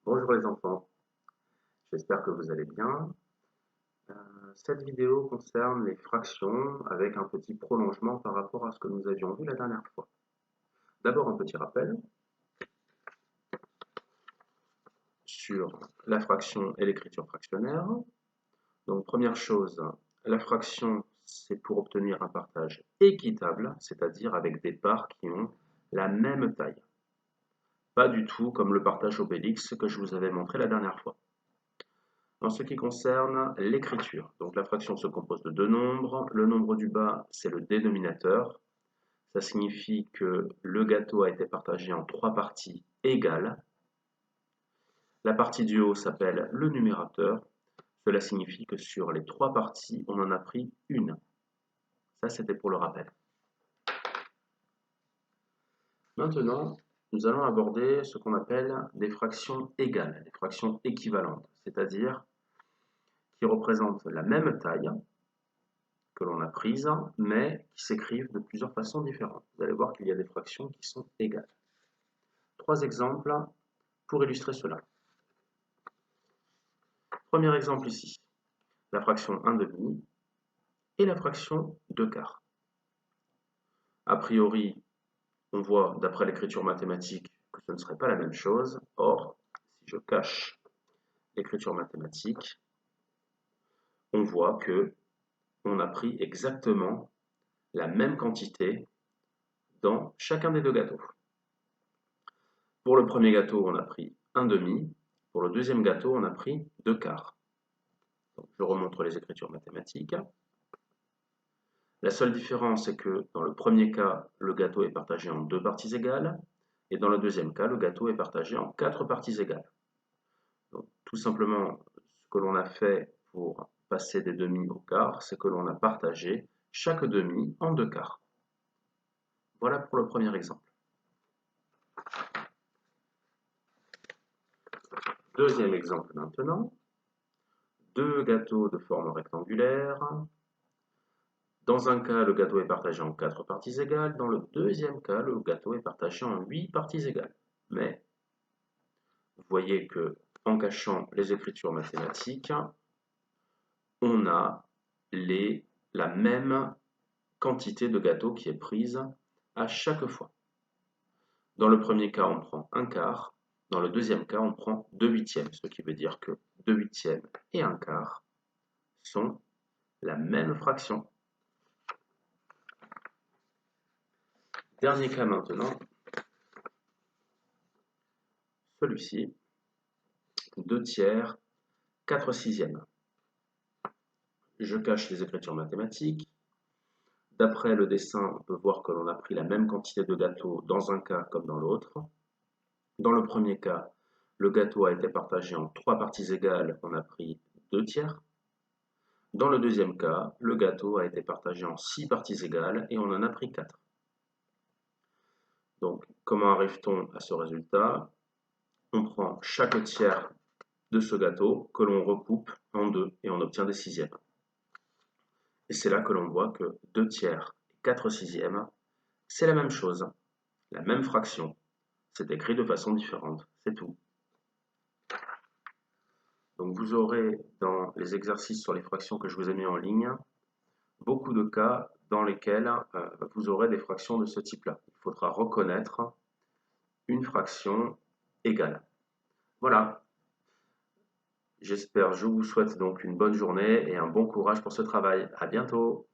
Bonjour les enfants, j'espère que vous allez bien. Cette vidéo concerne les fractions avec un petit prolongement par rapport à ce que nous avions vu la dernière fois. D'abord un petit rappel sur la fraction et l'écriture fractionnaire. Donc première chose, la fraction c'est pour obtenir un partage équitable, c'est-à-dire avec des parts qui ont la même taille. Pas du tout comme le partage Obélix que je vous avais montré la dernière fois. En ce qui concerne l'écriture, donc la fraction se compose de deux nombres. Le nombre du bas, c'est le dénominateur. Ça signifie que le gâteau a été partagé en trois parties égales. La partie du haut s'appelle le numérateur. Cela signifie que sur les trois parties, on en a pris une. Ça, c'était pour le rappel. Maintenant, nous allons aborder ce qu'on appelle des fractions égales, des fractions équivalentes, c'est-à-dire qui représentent la même taille, que l'on a prises, mais qui s'écrivent de plusieurs façons différentes. Vous allez voir qu'il y a des fractions qui sont égales. Trois exemples pour illustrer cela. Premier exemple ici, la fraction 1/2 et la fraction 2/4. A priori, on voit d'après l'écriture mathématique que ce ne serait pas la même chose. Or, si je cache l'écriture mathématique, on voit que on a pris exactement la même quantité dans chacun des deux gâteaux. Pour le premier gâteau, on a pris 1/2. Pour le deuxième gâteau, on a pris 2/4. Donc, je remontre les écritures mathématiques. La seule différence est que dans le premier cas, le gâteau est partagé en deux parties égales, et dans le deuxième cas, le gâteau est partagé en quatre parties égales. Donc, tout simplement, ce que l'on a fait pour passer des demi au quart, c'est que l'on a partagé chaque demi en 2/4. Voilà pour le premier exemple. Deuxième exemple maintenant. Deux gâteaux de forme rectangulaire. Dans un cas, le gâteau est partagé en quatre parties égales. Dans le deuxième cas, le gâteau est partagé en 8 parties égales. Mais, vous voyez que en cachant les écritures mathématiques, on a la même quantité de gâteau qui est prise à chaque fois. Dans le premier cas, on prend 1/4. Dans le deuxième cas, on prend 2/8, ce qui veut dire que 2/8 et 1/4 sont la même fraction. Dernier cas maintenant, celui-ci, 2/3, 4/6. Je cache les écritures mathématiques. D'après le dessin, on peut voir que l'on a pris la même quantité de gâteau dans un cas comme dans l'autre. Dans le premier cas, le gâteau a été partagé en trois parties égales, on a pris 2/3. Dans le deuxième cas, le gâteau a été partagé en 6 parties égales et on en a pris 4. Donc, comment arrive-t-on à ce résultat? On prend chaque tiers de ce gâteau que l'on recoupe en deux et on obtient des sixièmes. Et c'est là que l'on voit que 2/3 et 4/6, c'est la même chose, la même fraction. C'est écrit de façon différente, c'est tout. Donc vous aurez dans les exercices sur les fractions que je vous ai mis en ligne, beaucoup de cas dans lesquels vous aurez des fractions de ce type-là. Il faudra reconnaître une fraction égale. Voilà. Je vous souhaite donc une bonne journée et un bon courage pour ce travail. À bientôt.